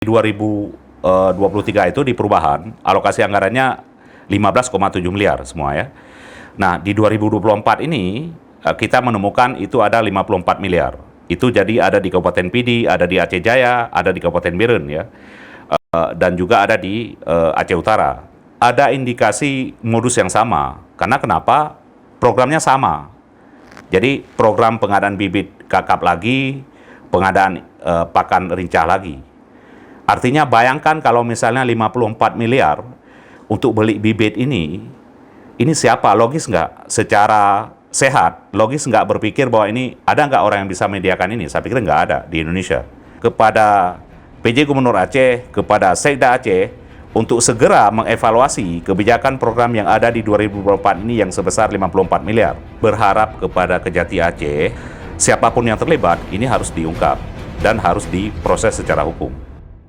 2023 itu di perubahan, alokasi anggarannya 15,7 miliar semua ya. Nah, di 2024 ini kita menemukan itu ada 54 miliar. Itu jadi ada di Kabupaten Pidi, ada di Aceh Jaya, ada di Kabupaten Biren ya. Dan juga ada di Aceh Utara. Ada indikasi modus yang sama. Karena kenapa? Programnya sama. Jadi program pengadaan bibit kakap lagi, pengadaan pakan rincah lagi. Artinya bayangkan kalau misalnya 54 miliar untuk beli bibit ini siapa? Logis nggak? Secara sehat, logis nggak berpikir bahwa ini ada nggak orang yang bisa mediakan ini? Saya pikir nggak ada di Indonesia. Kepada PJ Gubernur Aceh, kepada Sekda Aceh, untuk segera mengevaluasi kebijakan program yang ada di 2024 ini yang sebesar 54 miliar. Berharap kepada Kejati Aceh, siapapun yang terlibat, ini harus diungkap dan harus diproses secara hukum.